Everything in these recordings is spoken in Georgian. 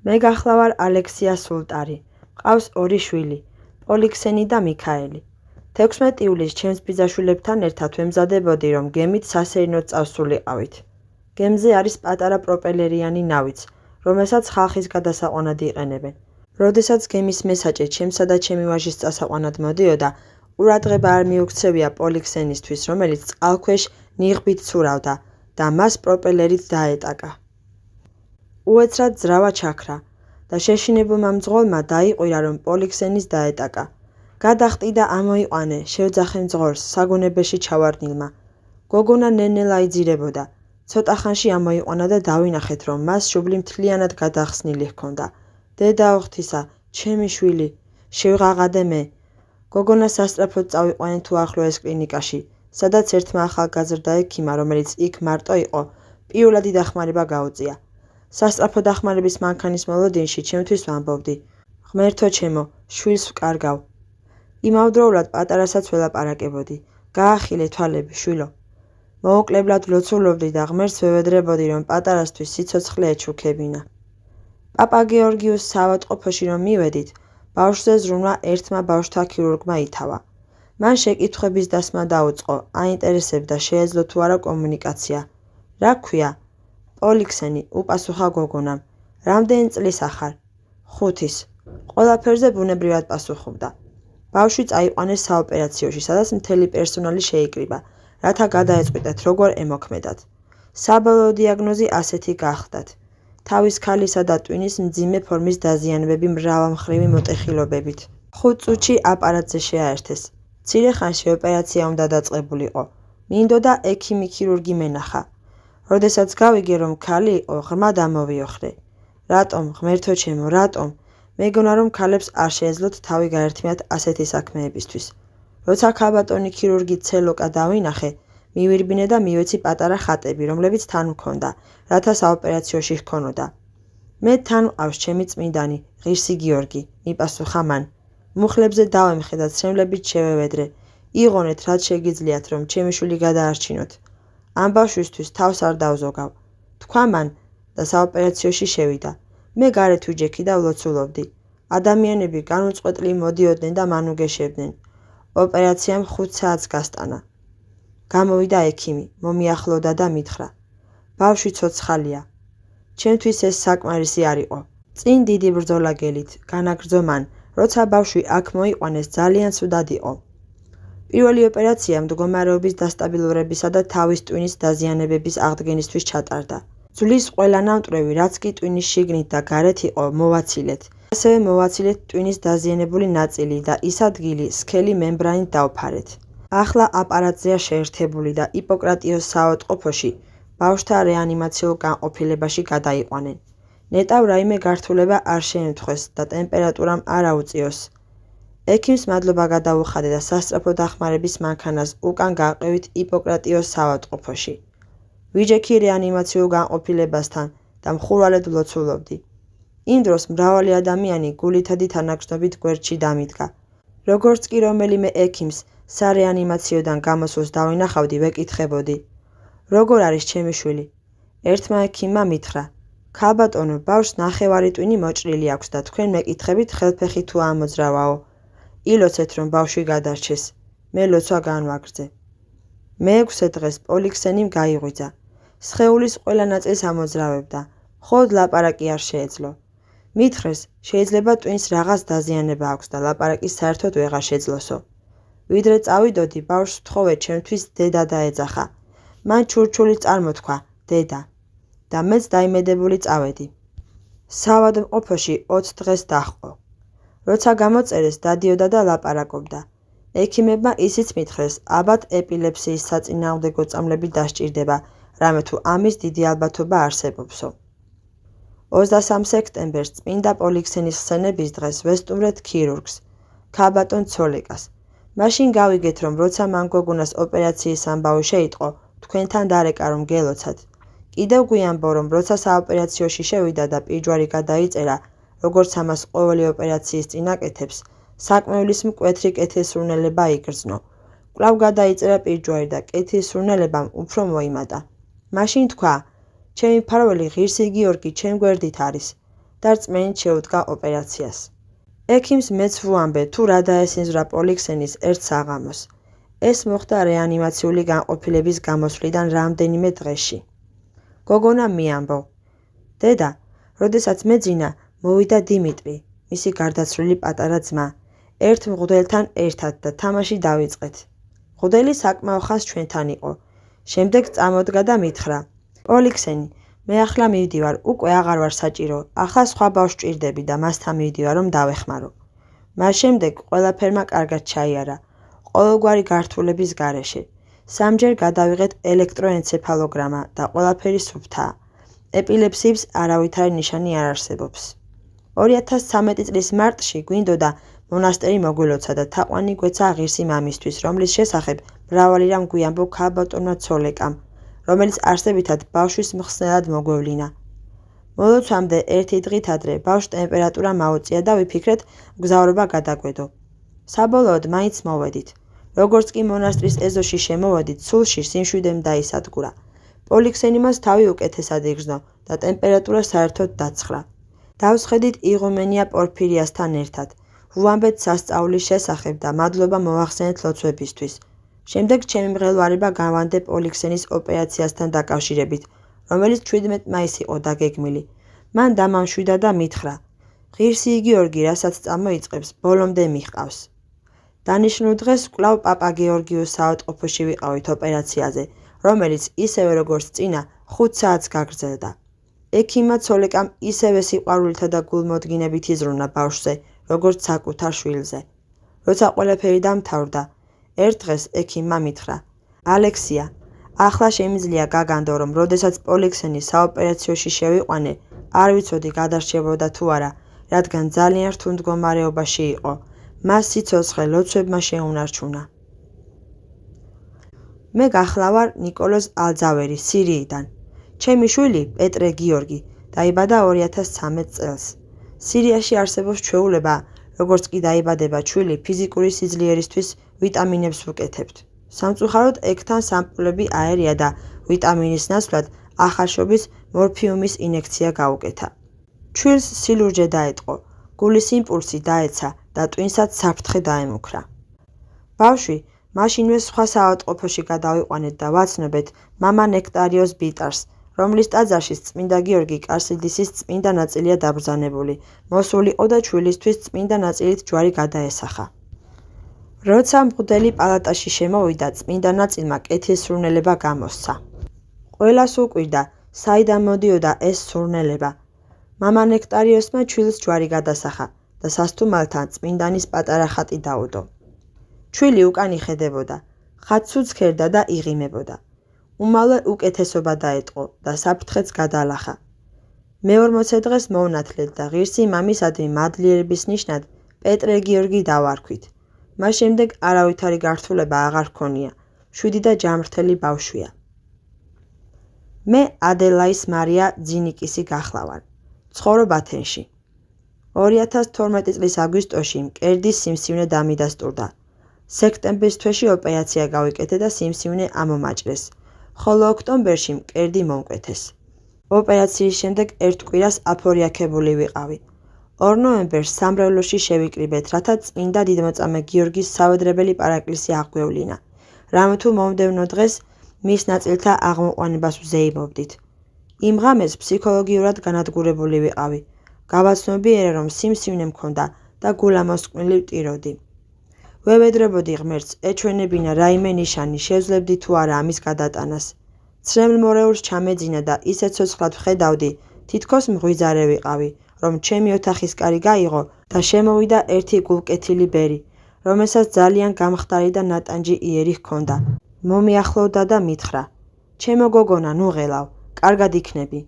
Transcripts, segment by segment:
მე გახლავარ ალექსია სულტარი. მყავს 2 შვილი, პოლიქსენი და მიქაელი. 16 ივლისს ჩემს ბიძაშვილებთან ერთად ვემზადებოდი, რომ გემით სასეირნოდ წავსულიყავით. გემზე არის პატარა პროპელერიანი ნავიც, რომელსაც ხალხის გადასაყვანად იყენებენ. როდესაც გემის მესაჭე ჩემსა და ჩემი ვაჟის წასაყვანად მოდიოდა, ყურადღება არ მიუქცევია პოლიქსენისთვის, რომელიც წყალქვეშ ნიღბით ცურავდა და მას პროპელერით დაეტაკა. უეცრად ძრავა ჩაქრა და შეშინებულმა მძღოლმა დაიყვირა, რომ პოლიქსენის დაეტაკა. გადახტი და ამოიყვანე, შევძახე მძღოლს, საგონებელში ჩავარდნილმა. გოგონა ნელ-ნელა იძირებოდა. ცოტა ხანში ამოიყვანა და დავინახეთ, რომ მას შუბლი მთლიანად გადახსნილი ჰქონდა. დედა ოხთისა, ჩემი შვილი, შევღაღადე მე. გოგონა სასწრაფოდ წავიყვანეთ უახლოეს კლინიკაში, სადაც ერთმა ახალგაზრდა ექიმმა, რომელიც იქ მარტო იყო, პირველადი დახმარება გაუწია. სასწრაფო დახმარების მანქანის მოლოდინში ჩემთვის ვამბობდი: ღმერთო ჩემო, შვილს ვკარგავ. იმავდროულად პატარასაც ველაპარაკებოდი: გაახილე თვალები, შვილო. მოუკლებლად ვლოცულობდი და ღმერთს ვევედრებოდი, რომ პატარასთვის სიცოცხლე ეჩუქებინა. პაპა გეორგიუს საავადმყოფოში რომ მივედით, ბავშვზე ზრუნვა ერთმა ბავშვთა ქირურგმა ითავა. მან შეკითხვების დასმა დაუწყო, აინტერესებდა შეეძლო თუ არა კომუნიკაცია. რა გქვია? პოლიქსენი, უპასუხა გოგონამ. რამდენი წლის ახარ? 5-ის. ყველაფერზე ბუნებრივად პასუხობდა. ბავშვი წაიყვანეს საოპერაციოში, სადაც მთელი პერსონალი შეიკრიბა, რათა გადაეწყვიტეთ, როგორ ემოქმედათ. საბოლოო დიაგნოზი ასეთი გახლდათ: თავის ქალისა და ტვინის მძიმე ფორმის დაზიანებები მრავალმხრივი მოტეხილობებით. 5 წუთში აპარატზე შეაერთეს. მცირე ხანში ოპერაცია უნდა დაწყებულიყო. მინდოდა ექიმი ქირურგი მენახა. როდესაც გავიგე, რომ ქალი იყო, ღრმა დამოვიოხრე. რატომ, ღმერთო ჩემო, რატომ? მეგონა, რომ ქალებს არ შეეძლოთ თავი გაერთმიათ ასეთი საქმეებისთვის. როცა ქალბატონი ქირურგი ცელოკა დავინახე, მივირბინე და მივეცი პატარა ხატები, რომლებიც თან მქონდა, რათა საოპერაციოში ჰქონოდა. მე თან მყავს ჩემი წმინდანი, ღირსი გიორგი, მიპასუხა მან. მუხლებზე დავემხე და ცრემლებით შევევედრე. იღონეთ, რაც შეგიძლიათ, რომ ჩემი შვილი გადაარჩინოთ. ამ ბავშვისთვის თავს არ დავზოგავ. თქვა მან და საოპერაციოში შევიდა. მე გარეთ ვიჯექი და ვლოცულობდი. ადამიანები განუწყვეტლი მოდიოდნენ და მანუგეშებდნენ. ოპერაციამ 5 საათს გასტანა. გამოვიდა ექიმი, მომიახლოვდა და მითხრა: ბავშვი ცოცხალია. ჩემთვის ეს საკმარისი არ იყო. წინ დიდი ბრძოლა გელით, განაგრძო მან, როცა ბავშვი აქ მოიყვანეს, ძალიან ცუდად იყო. პირველი ოპერაცია მდგომარეობის დასტაბილურებისა და თავის ტვინის დაზიანებების აღდგენისთვის ჩატარდა. ძვლის ყველა ნამტვრევი, რაც კი ტვინის შიგნით და გარეთ იყო, მოვაცილეთ. ასევე მოვაცილეთ ტვინის დაზიანებული ნაწილი და ის ადგილი სქელი მემბრანით დავფარეთ. ახლა აპარატზეა შეერთებული და იპოკრატიოს საავადმყოფოში ბავშვთა რეანიმაციულ განყოფილებაში გადაიყვანენ. ნეტავ რაიმე გართულება არ შეემთხვეს და ტემპერატურამ არ აუწიოს. ექიმს მადლობა გადაუხადე და სასწრაფო დახმარების მანქანას უკან გაყევით იპოკრატიოს საავადმყოფოში. ვიჯექი რეანიმაციულ განყოფილებასთან და მხურვალედ ვლოცულობდი. იმ დროს მრავალი ადამიანი გულითადი თანაგრძნობით გვერდში დამიდგა. როგორც კი რომელიმე ექიმს სარეანიმაციოდან გამოსვლას დავინახავდი, ვეკითხებოდი: როგორ არის ჩემი შვილი? ერთმა ექიმმა მითხრა: ქალბატონო, ბავშვს ნახევარი ტვინი მოჭრილი აქვს და თქვენ მეკითხებით ხელფეხი თუ ამოძრავაო. ილოცეთ, რომ ბავშვი გადარჩეს. მე ლოცვა განვაგრძე. მე-6 დღეს პოლიქსენიმ გაიღვიძა. სხეულის ყველა ნაწილს ამოძრავებდა, მხოლოდ ლაპარაკი არ შეეძლო. მითხრეს, შეიძლება ტვინს რაღაც დაზიანება აქვს და ლაპარაკი საერთოდ ვეღარ შეძლოსო. ვიდრე წავიდოდი, ბავშვს ვთხოვე ჩემთვის დედა დაეძახა. მან ჩურჩული წარმოთქვა, დედა. და მეც დაიმედებული წავედი. საავადმყოფოში 20 დღეს დაჰყო. როცა გამოწერეს, დადიოდა და ლაპარაკობდა. ექიმებმა ისიც მითხრეს, ალბათ ეპილეფსიის საწინააღმდეგო წამლები დასჭირდება, რამე თუ ამის დიდი ალბათობა არსებობსო. 23 სექტემბერს წმინდა პოლიქსენის ხსენების დღეს ვესტუმრეთ ქირურგს, ქალბატონ ცოლეკას. მაშინ გავიგეთ, რომ როცა მან გოგონას ოპერაციის ამბავი შეიტყო, თქვენთან დარეკა, რომ გელოცათ. კიდევ გვიამბო, რომ როცა საოპერაციოში შევიდა და პირჯვარი გადაიწერა, როგორც ამას ყოველი ოპერაციის წინ აკეთებს, საკმევლის მკვეთრი კეთილსურნელება იგრძნო. კვლავ გადაიწერა პირჯვარი და კეთილსურნელებამ უფრო მოიმატა. მაშინ თქვა: ჩემი მფარველი ღირსი გიორგი ჩემ გვერდით არის. და რწმენით შეუდგა ოპერაციას. ექიმს მეც ვუამბე თუ რა დაესინზვრა პოლიქსენის ერთ საღამოს. ეს მოხდა რეანიმაციული განყოფილების გამოსვლიდან რამდენიმე დღეში. გოგონა მიამბო: დედა, როდესაც მეძინა, მოვიდა დიმიტრი, მისი გარდაცვლილი პატარა ძმა, ერთ მღვდელთან ერთად და თამაში დავიწყეთ. მღვდელი საკმაო ხანს ჩვენთან იყო. შემდეგ წამოდგა და მითხრა: პოლიქსენი, მე ახლა მივდივარ, უკვე აღარ ვარ საჭირო, ახლა სხვა ბავშვს ვჭირდები და მასთან მივდივარ, რომ დავეხმარო. მას შემდეგ ყველაფერმა კარგად ჩაიარა, ყოველგვარი გართულების გარეშე. სამჯერ გადავიღეთ ელექტროენცეფალოგრამა და ყველაფერი სუფთაა. ეპილეფსიის არავითარი ნიშანი არ არსებობს. 2013 წლის მარტში გვინდოდა მონასტერი მოგვილოცა და თაყვანი გვეცა ღირსი მამისთვის, რომლის შესახებ მრავალი რამ გვიამბო ქალბატონმა ცოლეკამ, რომელიც არსებითად ბავშვის მხსნელად მოგვევლინა. მოლოცვამდე ერთი დღით ადრე ბავშვს ტემპერატურა მაუწია და ვიფიქრეთ მგზავრობა გადაგვედო. საბოლოოდ მაინც მოვედით. როგორც კი მონასტრის ეზოში შემოვედით, სულში სიმშვიდემ დაისადგურა. პოლიქსენი მას თავი უკეთესად იგრძნო და ტემპერატურა საერთოდ დაცხრა. დავსხედით იღუმენია პორფირიასთან ერთად. ვუამბეთ სასწაულის შესახებ და მადლობა მოვახსენეთ ლოცვებისთვის. შემდეგ ჩემი მღელვარება გავანდე პოლიქსენის ოპერაციასთან დაკავშირებით, რომელიც 17 მაისს იყო დაგეგმილი. მან დამამშვიდა და მითხრა: ღირსი გიორგი, რასაც წამოიწყებს, ბოლომდე მიჰყავს. დანიშნულ დღეს კვლავ პაპა გეორგიოს საავადმყოფოში ვიყავით ოპერაციაზე, რომელიც ისევე როგორც წინა 5 საათს გაგრძელდა. ექიმმა ცოლეკამ ისევე სიყვარულითა და გულმოდგინებით იზრუნა ბავშვზე, როგორც საკუთარ შვილზე. როცა ყველაფერი დამთავრდა, ერთ დღეს ექიმმა მითხრა: ალექსია, ახლა შემიძლია გაგანდო, რომ როდესაც პოლიქსენი საოპერაციოში შევიყვანე, არ ვიცოდი გადარჩებოდა თუ არა, რადგან ძალიან რთულ მდგომარეობაში იყო. მას სიცოცხლე ლოცვებმა შეუნარჩუნა. მე გახლავარ ნიკოლოზ ალძავერი, სირიიდან. ჩემი შვილი, პეტრე გიორგი, დაიბადა 2013 წელს. სირიაში არსებობს ჩვეულება, როგორც კი დაიბადება ჩვილი, ფიზიკური სიძლიერისთვის ვიტამინებს ვუკეთებთ. სამწუხაროდ ეგთან სამკვლები აერია და ვიტამინის ნაცვლად ახალშობის მორფიუმის ინექცია გაუკეთა. ჩვილს სილურჯე დაეტყო, გულის იმპულსი დაეცა და ტვინსაც საფრთხე დაემუქრა. ბავშვი მაშინვე სხვა საავადმყოფოში გადავიყვანეთ და ვაცნობეთ მამა ნექტარიოს ბიტარს, რომლის ტაძარშიც წმინდა გიორგი კარსიდისის წმინდა ნაწილია დაბრძანებული, მოსულიყო და ჩვილისთვის წმინდა ნაწილით ჯვარი გადაესახა. როცა მღვდელი პალატაში შემოვიდა, წმინდა ნაწილმა კეთილსურნელება გამოსცა. ყველას უკვირდა, საიდან მოდიოდა ეს სურნელება. მამა ნექტარიოსმა ჩვილს ჯვარი გადასახა და სასთუმალთან წმინდანის პატარა ხატი დაუდო. ჩვილი უკან იხედებოდა, ხატს უცქერდა და იღიმებოდა. უმალე უკეთესობა დაეტყო და საფრთხეც გადალახა. მე-40 დღეს მოვნათლეთ და ღირსი მამისადმი მადლიერების ნიშნად პეტრე გიორგი დავარქვით. მას შემდეგ არავითარი გართულება აღარ ჰქონია, 7 და ჯამრთელი ბავშვია. მე ადელაის მარია ძინიკისი გახლავარ. ცხოვრობ ათენში. 2012 წლის აგვისტოში მკერდის სიმსივნე დამიდასტურდა. სექტემბრის თვეში ოპერაცია გავიკეთე და სიმსივნე ამომაჭრეს, ხოლო ოქტომბერში მკერდი მომკვეთეს. ოპერაციის შემდეგ ერთ კვირას აფორიაქებული ვიყავი. 2 ნოემბერს სამრევლოში შევიკრიბეთ, რათა წმინდა დიდმოწამე გიორგის სავედრებელი პარაკლისი აღგვევლინა. რამ თუ მომდევნო დღეს მის ნაწილთა აღმოყვანებას ვზეიმობდით. იმ ღამეს ფსიქოლოგიურად განადგურებული ვიყავი. გავაცნობიერე, რომ სიმსივნე მქონდა და გულამოსკვნილი ვტიროდი. ვევედრებოდი ღმერთს, ეჩვენებინა რაიმე ნიშანი, შევძლებდი თუ არა ამის გადატანას. ცრემლ მორეულს ჩამეძინა და ისე ცოცხლად ვხედავდი, თითქოს მღვიძარე ვიყავი, რომ ჩემი ოთახის კარი გაიღო და შემოვიდა ერთი გულკეთილი ბერი, რომელსაც ძალიან გამხდარი და ნატანჯი იერი ჰქონდა. მომიახლოვდა და მითხრა: ჩემო გოგონა, ნუ ღელავ, კარგად იქნები.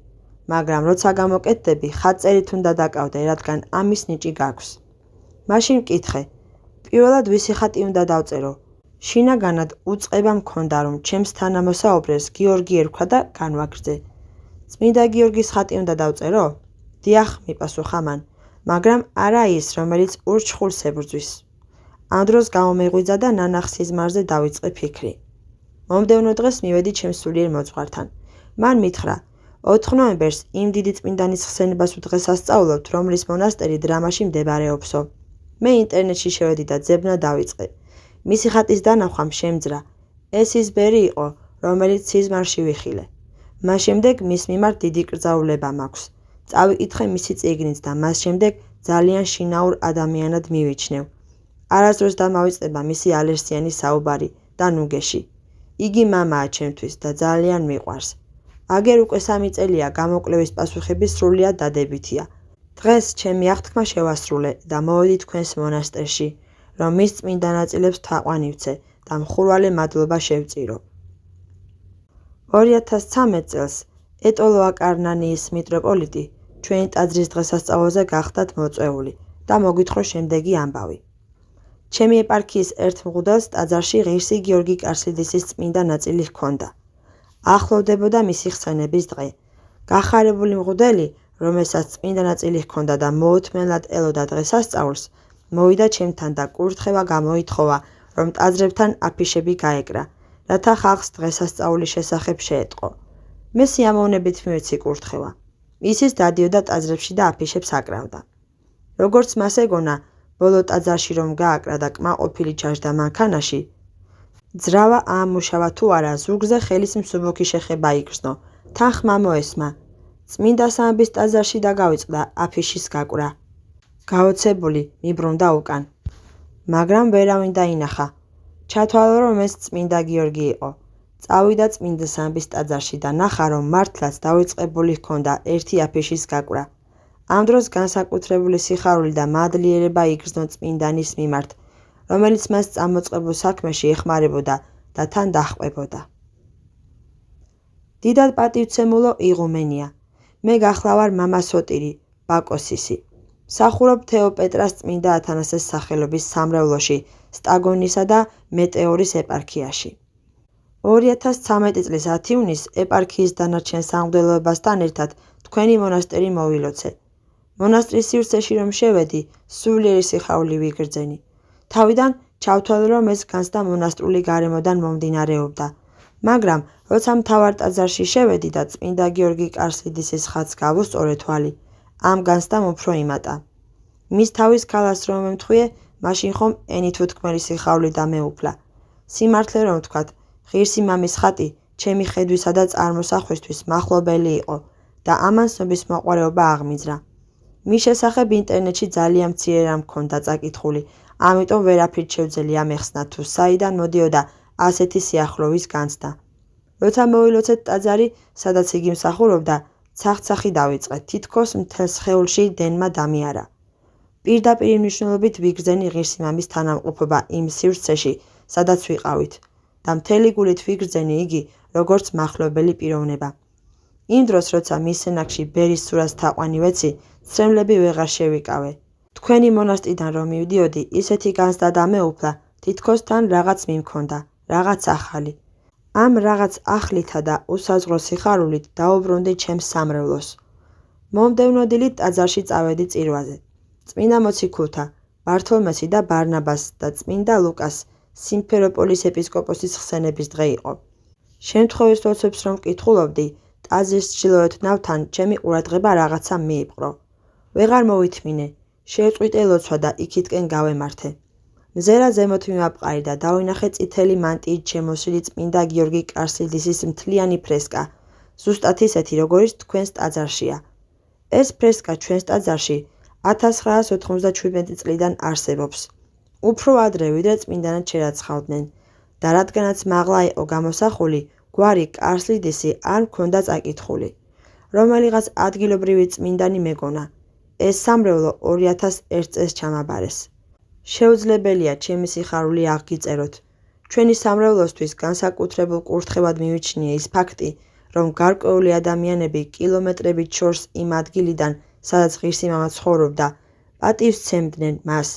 მაგრამ როცა გამოკეთდები, ხატწერით უნდა დაკავდე, რადგან ამის ნიჭი გაქვს. მაშინ მკითხე: პირველად ვისი ხატი უნდა დავწერო? შინაგანად უწყება მქონდა, რომ ჩემს თანამოსაუბრეს გიორგი ერქვა და განვაგრძე. წმინდა გიორგის ხატი უნდა დავწერო? დიახ, მიპასუხა მან, მაგრამ არა ის, რომელიც ურჩხულს ებრძვის. ამ დროს გამომეღვიძა და ნანახ სიზმარზე დავიწყე ფიქრი. მომდევნო დღეს მივედი ჩემს სულიერ მოძღვართან. მან მითხრა: 4 ნოემბერს იმ დიდი წმინდანის ხსენებას უდღესასწაულობთ, რომლის მონასტერი დრამაში მდებარეობსო. მე ინტერნეტში შევედი და ძებნა დავიწყე. მისი ხატის დანახვამ შემძრა. ეს ის ბერი იყო, რომელიც სიზმარში ვიხილე. მას შემდეგ მის მიმართ დიდი კრძაულება მაქვს. წავიკითხე მისი წიგნით და მას შემდეგ ძალიან შინაურ ადამიანად მივიჩნევ. არასდროს დამავიწყდება მისი ალერსიანი საუბარი და ნუგეში. იგი მამაა ჩემთვის და ძალიან მიყვარს. აგერ უკვე 3 წელია გამოკვლევის პასუხები სრულიად დადებითია. დღეს ჩემი აღთქმა შევასრულე და მოვედი თქვენს მონასტერში, რომ მის წმინდა ნაწილებს თაყვანივცე და მხურვალე მადლობა შევწირო. 2013 წელს ეტოლო აკარნანიის მიტროპოლიტი ჩვენი ტაძრის დღესასწაულზე გახდათ მოწვეული და მოგვითხრა შემდეგი ამბავი. ჩემი ეპარქიის ერთ მღვდელს ტაძარში ღირსი გიორგი კარსიდისის წმინდა ნაწილი ჰქონდა. ახლოვდებოდა მისი ხსენების დღე. გახარებული მღვდელი, რომელსაც წმინდა ნაწილი ჰქონდა და მოუთმენლად ელოდა დღესასწაულს, მოვიდა ჩემთან და კურთხევა გამოითხოვა, რომ ტაძრებთან აფიშები გაეკრა, რათა ხალხს დღესასწაულის შესახებ შეეტყო. მე სიამოვნებით მივეცი კურთხევა. ისიც დადიოდა ტაძრებში და აფიშებს აკრავდა. როგორც მას ეგონა, ბოლო ტაძარში რომ გააკრა და კმაყოფილი ჩაჯდა მანქანაში, ძრავა აამუშავა თუ არა, ზურგზე ხელის მსუბუქი შეხება იგრძნო, თან ხმა მოესმა. წმინდა სამების ტაძარში დაგავიწყდა აფიშის გაკვრა. გაოცებული მიბრუნდა უკან. მაგრამ ვერავინ დაინახა. ჩათვალა, რომ ეს წმინდა გიორგი იყო. წავიდა წმინდა სამების ტაძარში და ნახა, რომ მართლაც დავიწყებული ჰქონდა ერთი აფიშის გაკვრა. ამ დროს განსაკუთრებული სიხარული და მადლიერება იგრძნო წმინდანის მიმართ, რომელიც მას წამოწყებულ საქმეში ეხმარებოდა და თან დაჰყვებოდა. დიდად პატივცემულო იღუმენია. მე გახლავარ მამა სოტირი, ბაკოსისი. მსახურობ თეოპეტრას წმინდა ათანასეს სახელობის სამრევლოში, სტაგონისა და მეტეორის ეპარქიაში. 2013 წლის 10 ივნისს ეპარქიის დანარჩენ სამღვდელოებასთან ერთად თქვენი მონასტერი მოვილოცე. მონასტრის სივრცეში რომ შევედი, სულიერი სიხარული ვიგრძენი. თავიდან ჩავთვალე, რომ ეს განცდა მონასტრული გარემოდან მომდინარეობდა. მაგრამ როცა მთავარ ტაძარში შევედი და წმინდა გიორგი კარსიდისის ხატს გავუსწორე თვალი, ამ განცდამ უფრო იმატა. მის თავის ქალას რომ მემთხვიე, მაშინ ხომ ენით უთქმელი სიხარული დამეუფლა. სიმართლე რომ ვთქვათ, ღირსი მამის ხატი ჩემი ხედვისა და წარმოსახვისთვის მახლობელი იყო და ამან ცნობის მოყვარეობა აღმიძრა. მის შესახებ ინტერნეტში ძალიან მცირე რამ მქონდა წაკითხული, ამიტომ ვერაფრით შევძელია მეხსნა თუ საიდან მოდიოდა ასეთი სიახლოვის განცდა. როცა მოვილოცეთ ტაძარი, სადაც იგი მსახურობდა, ცახცახი დავიწყეთ, თითქოს მთელ სხეულში დენმა დამიარა. პირდაპირ მნიშვნელობით ვიგრძენი ღირსი მამის თანამყოფობა იმ სივრცეში, სადაც ვიყავით და მთელი გულით ვიგრძენი იგი როგორც მახლობელი პიროვნება. იმ დროს, როცა მის სენაკში ბერის სურას თაყვანი ვეცი, ცრემლები ვეღარ შევიკავე. თქვენი მონასტრიდან რომ მივდიოდი, ისეთი განცდა დამეუფლა, თითქოს თან რაღაც მიმქონდა, რაღაც ახალი. ამ რაღაც ახლითა და უსაზღრო სიხარულით დაუბრუნდი ჩემს სამრევლოს. მომდევნო დილით ტაძარში წავედი წირვაზე. წმინდა მოციქულთა, ბართოლმესი და ბარნაბას და წმინდა ლუკას სიმფეროპოლის ეპისკოპოსის ხსენების დღე იყო. შემთხვევის ლოცვებს რომ მკითხულობდი, ტაძრის ჩრდილოეთ ნავთან ჩემი ყურადღება რაღაცამ მიიპყრო. ვეღარ მოვითმინე, შევწყვიტე ლოცვა და იქითკენ გავემართე. მზერა ზემოთ მიმაპყარი და დავინახე წითელი მანტიით შემოსილი წმინდა გიორგი კარსიდისის მთლიანი ფრესკა, ზუსტად ისეთი, როგორიც თქვენს ტაძარშია. ეს ფრესკა ჩვენს ტაძარში 1997 წლიდან არსებობს. უფრო ადრე, ვიდრე წმინდანად შერაცხავდნენ და რადგანაც მაღლა იყო გამოსახული, გვარი კარსიდისი არ მქონდა წაკითხული. რომელიღაც ადგილობრივი წმინდანი მეგონა. ეს სამრევლო 2001 წელს ჩამაბარეს. შეუძლებელია ჩემი სიხარული აღგიწეროთ. ჩვენი სამრევლოსთვის განსაკუთრებულ კურთხევად მივიჩნია ის ფაქტი, რომ გარკვეული ადამიანები კილომეტრებით შორს იმ ადგილიდან, სადაც ღირსი მამა ცხოვრობდა, პატივს სცემდნენ მას,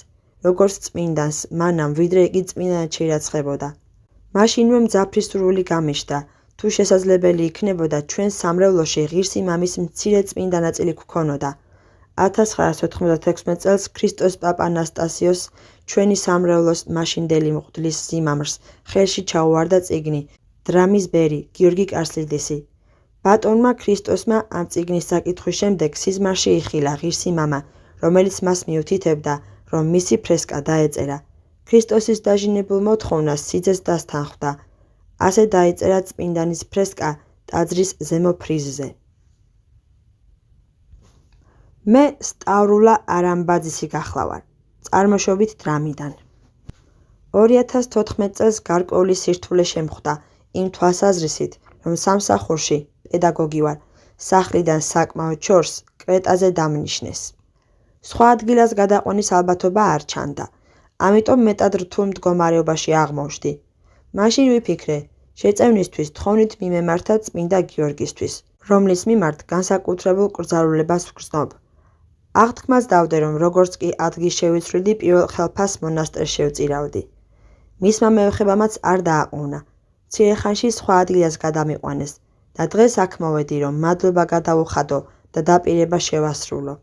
როგორც წმინდანს, მანამ ვიდრე იგი წმინდანად შეირაცხებოდა. მაშინვე მძაფრი სურვილი გამეშდა, თუ შესაძლებელი იქნებოდა ჩვენს სამრევლოში ღირსი მამის მცირე წმინდა ნაწილი გქონოდა. 1996 წელს ქრისტოს პაპა ანასტასიოს ჩვენი სამრევლოს მაშინდელი მღვდლის სიმამრს ხელში ჩაუვარდა წიგნი „დრამის ბერი, გიორგი კარსიდისი“. ბატონმა ქრისტოსმა ამ წიგნის საკითხვის შემდეგ სიზმარში იხილა ღირსი მამა, რომელიც მას მიუთითებდა, რომ მისი ფრესკა დაეწერა. ქრისტოსის დაჟინებულ მოთხოვნას სიძეს დასთანხმდა. ასე დაეწერა წმინდანის ფრესკა ტაძრის ზემო ფრიზზე. მე სტავრულა არამბაძისი გახლავარ, წარმოშობით დრამიდან. 2014 წელს გარკვეული სირთულე შემხვდა იმ თვალსაზრისით, რომ სამსახურში პედაგოგი ვარ, სახლიდან საკმაოდ შორს კრეტაზე დამნიშნეს. სხვა ადგილას გადაყვანის ალბათობა არ ჩანდა, ამიტომ მეტად რთულ მდგომარეობაში აღმოჩნდი. მაშინ ვიფიქრე, შეწევნისთვის თხოვნით მიმემართა წმინდა გიორგისთვის, რომლის მიმართ განსაკუთრებულ კრძალულებას ვგრძნობ. აღთქმას დავდე, რომ როგორც კი ადგილს შევიცვლიდი, პირველ ხელფას მონასტერს შევწირავდი. მისმა მეოხებამაც არ დააყოვნა. მცირე ხანში სხვა ადგილას გადამიყვანეს და დღეს აქ მოვედი, რომ მადლობა გადავუხადო და დაპირება შევასრულო.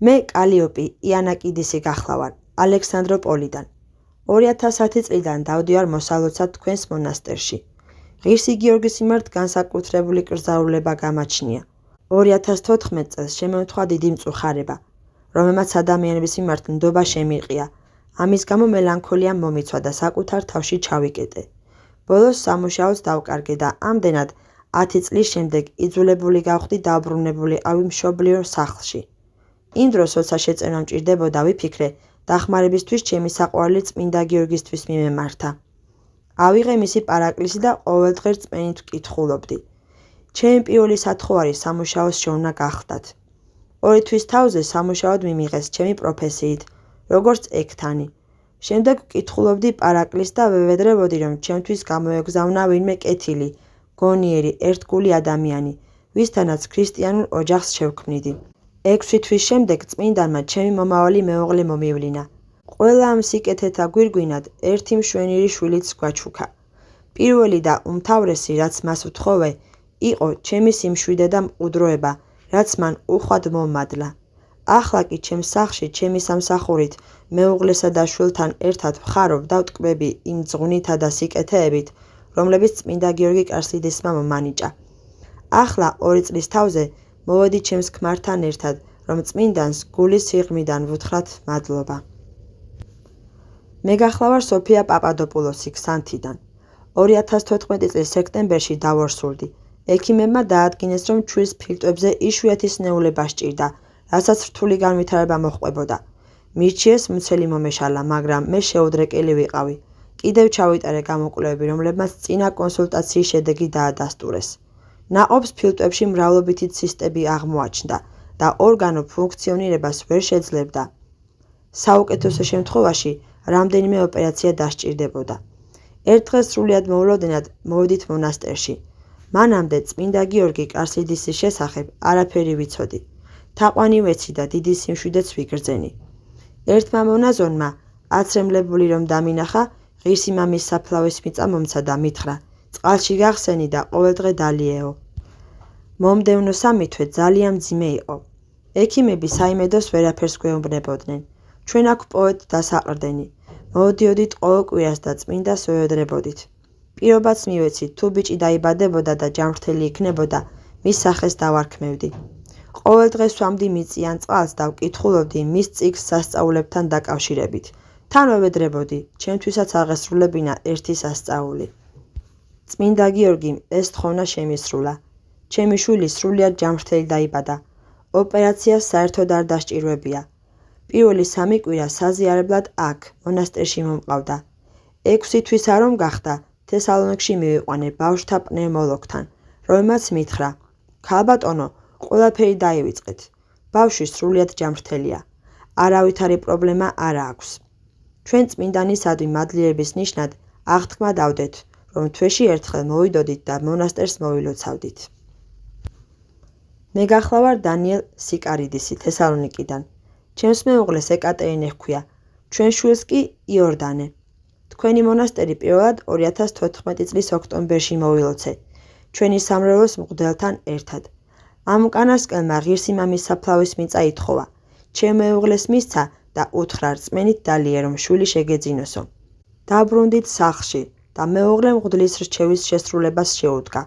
მე კალიოპი იანაკიდისი გახლავარ, ალექსანდროპოლიდან. 2010 წლიდან დავდივარ მოსალოცად თქვენს მონასტერში. ღირსი გიორგის მიმართ განსაკუთრებული კრძალულება გამაჩნია. 2014 წელს შემემთხვა დიდი მწუხარება, რომელმაც ადამიანების მიმართ ნდობა შემირყია. ამის გამო მელანქოლია მომიცვა და საკუთარ თავში ჩავიკეტე. ბოლოს სამუშაოც დავკარგე და ამდენად 10 წლის შემდეგ იძულებული გავხდი დაბრუნებულიყავი მშობლიურ სახლში. იმ დროს, როცა შეწევნა მჭირდებოდა, ვიფიქრე, დახმარებისთვის ჩემი საყვარელი წმინდა გიორგისთვის მიმემართა. ავიღე მისი პარაკლისი და ყოველდღე რწმენით ვკითხულობდი. ჩემი პირველი სათხოვარი სამუშაოს შოვნა გახლდათ. 2 თვის თავზე სამუშაოდ მიმიღეს ჩემი პროფესიით, როგორც ექთანი. შემდეგ ვკითხულობდი პარაკლისს და ვევედრებოდი, რომ ჩემთვის გამოეგზავნა ვინმე კეთილი, გონიერი, ერთგული ადამიანი, ვისთანაც ქრისტიანულ ოჯახს შევქმნიდი. 6 თვის შემდეგ წმინდანმა ჩემი მომავალი მეუღლე მომივლინა. ყველა ამ სიკეთეთა გვირგვინად ერთი მშვენიერი შვილიც გვაჩუქა. პირველი და უმთავრესი, რაც მას ვთხოვე, იყო ჩემი სიმშვიდე და მყუდროება, რაც მან უხვად მომმადლა. ახლა კი ჩემს სახლში ჩემი სამსახურით, მეუღლესა და შვილთან ერთად ვხარობ და ვტკბები იმ ძღვნითა და სიკეთეებით, რომლებიც წმინდა გიორგი კარსლიდისმა მომანიჭა. ახლა 2 წლის თავზე მოვედი ჩემს ქმართან ერთად, რომ წმინდანს გულის სიღრმიდან ვუთხრათ მადლობა. მე გახლავარ სოფია პაპადოპულოსი ქსანთიდან. 2014 წლის სექტემბერში დავორსულდი. ექიმებმა დაადგინეს, რომ ჩვილს ფილტვებზე იშვიათი სნეულება სჭირდა, რასაც რთული განვითარება მოჰყვებოდა. მირჩიეს მცელი მომეშალა, მაგრამ მე შეუდრეკილი ვიყავი. კიდევ ჩავიტარე გამოკვლევები, რომლებმაც წინა კონსულტაციის შედეგი დაადასტურეს. ნაყოფს ფილტვებში მრავლობითი ცისტები აღმოაჩნდა და ორგანო ფუნქციონირებას ვერ შეძლებდა. საუკეთესო შემთხვევაში რამდენიმე ოპერაცია დასჭირდებოდა. ერთ დღეს სრულიად მოულოდნელად მოვედით მონასტერში. მანამდე წმინდა გიორგი კარსლიდისის შესახებ არაფერი ვიცოდი. თაყვანი ვეცი და დიდი სიმშვიდეც ვიგრძენი. ერთმა მონაზონმა, აცრემლებული რომ დამინახა, ღირსი მამის საფლავის მიწა მომცა და მითხრა, წყალში გახსენი და ყოველდღე დალიეო. მომდევნო 3 თვე ძალიან მძიმე იყო. ექიმები საიმედოს ვერაფერს გვეუბნებოდნენ. ჩვენ აქ პოეტ დასაყრდენი. მოვდიოდით ყოველ კვირას და წმინდას ვეოდრებოდით. პირობაც მივეცით, თუ ბიჭი დაიბადებოდა და ჯანმრთელი იქნებოდა, მის სახეს დავარქმევდი. ყოველ დღეს ვამდი მიწიან წყალს და ვკითხულობდი მის წიგნს სასწაულებთან დაკავშირებით. თან ვევედრებოდი, ჩემთვისაც აღესრულებინა ერთი სასწაული. წმინდა გიორგიმ ეს თხოვნა შემისრულა. ჩემი შვილი სრულიად ჯანმრთელი დაიბადა. ოპერაცია საერთოდ არ დასჭირვებია. პირველი 3 კვირა საზიარებლად აქ, მონასტერში მომყავდა. 6 თვისა რომ გახდა, თესალონიკში მივიყვანე ბავშვთა პნევმოლოგთან, რომელმაც მითხრა, ქალბატონო, ყველაფერი დაივიწყეთ. ბავშვი სრულიად ჯანმრთელია. არავითარი პრობლემა არ აქვს. ჩვენ წმინდანისადმი მადლიერების ნიშნად აღთქმა დავდეთ, რომ თვეში ერთხელ მოვიდოდით და მონასტერს მოვილოცავდით. მე გახლავარ დანიელ სიკარიდისი თესალონიკიდან. ჩემს მეუღლეს ეკატერინე ჰქვია, ჩვენ შვილს კი იორდანე. თქვენი მონასტერი პირველად 2014 წლის ოქტომბერში მოვილოცე, ჩვენი სამრევლოს მღვდელთან ერთად. ამ უკანასკნელმა ღირსი მამის საფლავის მიწა ითხოვა, ჩემ მეუღლეს მისცა და უთხრა რწმენით დალიე, რომ შვილი შეგეძინოსო. დაბრუნდით სახლში და მეუღლე მღვდლის რჩევის შესრულებას შეუდგა.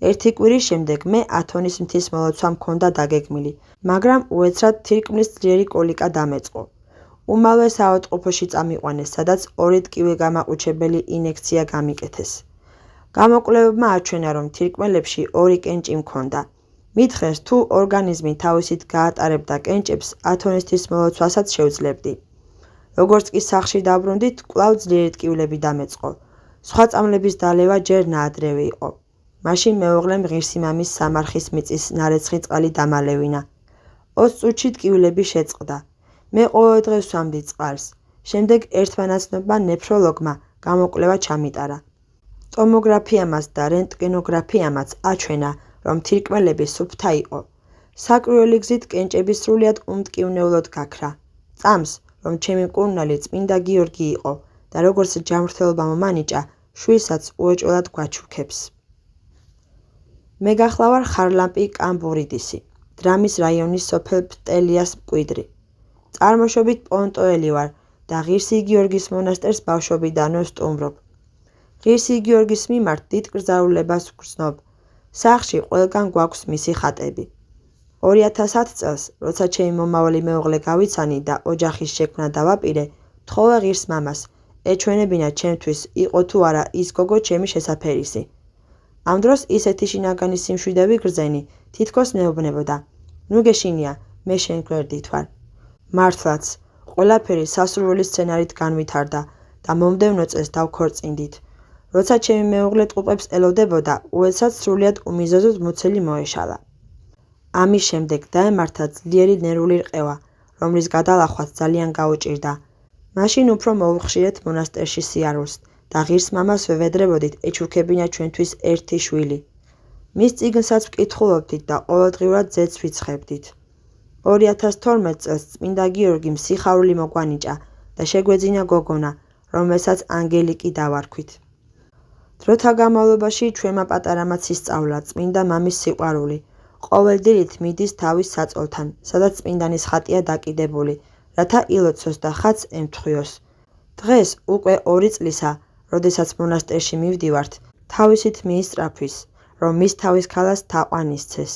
ერთი კვირის შემდეგ მე ათონის მთის მოლოცვა მქონდა დაგეგმილი, მაგრამ უეცრად თირკმლის ძლიერი კოლიკა დამეწყო. უმალვე საავადმყოფოში წამიყვანეს, სადაც 2 ტკივე გამაყუჩებელი ინექცია გამიკეთეს. გამოკვლევებმა აჩვენა, რომ თირკმელებში 2 კენჭი მქონდა. მითხრეს, თუ ორგანიზმი თავისით გაატარებდა კენჭებს, ათონის მთის მოლოცვასაც შევძლებდი. როგორც კი სახლში დაბრუნდით, კვლავ ძლიერი ტკივილები დამეწყო. სხვა წამლების დალევა ჯერ ნაადრევი იყო. მაშინ მეუღლემ ღირსი მამის სამარხის მიწის ნარეცხი წყალი დამალევინა. 20 წუთში ტკივილები შეწყდა. მე ყოველ დღეს ვსვამდი წყალს. შემდეგ ერთმა ნაცნობმა ნეფროლოგმა გამოკვლევა ჩამიტარა. ტომოგრაფიამაც და რენტგენოგრაფიამაც აჩვენა, რომ თირკმელები სუფთა იყო. საკვირველი გზით კენჭები სრულიად უმტკივნეულოდ გაქრა. წამს, რომ ჩემი მკურნალი წმინდა გიორგი იყო და როგორც ჯანმრთელობა მომანიჭა, შვილსაც უეჭველად გვაჩუქებს. მე გახლავარ ხარლამპი კამბურიდისი, დრამის რაიონის სოფელ პტელიას მკვიდრი. წარმოშობით პონტოელი ვარ და ღირსი გიორგის მონასტერს ბავშვობიდანვე ვსტუმრობ. ღირსი გიორგის მიმართ დიდ კრძალულებას ვგრძნობ. სახლში ყველგან გვაქვს მისი ხატები. 2010 წელს, როცა ჩემი მომავალი მეუღლე გავიცანი და ოჯახის შექმნა დავაპირე, თხოვე ღირს მამას, ეჩვენებინა ჩემთვის იყო თუ არა ის გოგო ჩემი შესაფერისი. ამ დროს ისეთი შინაგანი სიმშვიდე ვიგრძენი, თითქოს მეუბნებოდა, ნუ გეშინია, მე შენ გვერდით ვარ. მართლაც, ყველაფერი სასურველი სცენარით განვითარდა და მომდევნო წელს დავქორწინდით. როცა ჩემი მეუღლე ტყუპებს ელოდებოდა, უეცრად სრულიად უმიზეზოდ მოცელი მოეშალა. ამის შემდეგ დაემართა ძლიერი ნერვული რყევა, რომლის გადალახვაც ძალიან გაუჭირდა. მაშინ უფრო მოვუხშირეთ მონასტერში სიარულს და ღირს მამას ვევედრებოდით ეჩუქებინა ჩვენთვის ერთი შვილი. მის წიგნსაც ვკითხულობდით და ყოველდღიურად ძეც ვიცხებდით. 2012 წელს წმინდა გიორგიმ სიხარული მოგვანიჭა და შეგვეძინა გოგონა, რომელსაც ანგელიკი დავარქვით. დროთა განმავლობაში ჩვენმა პატარამაც ისწავლა წმინდა მამის სიყვარული. ყოველ დილით მიდის თავის საწოლთან, სადაც წმინდანის ხატია დაკიდებული, რათა ილოცოს და ხატს ემთხვიოს. დღეს უკვე 2 წლისა, როდესაც მონასტერში მივდივართ, თავისით მიისწრაფვის, რომ მის თავის ქალას თაყვანი სცეს.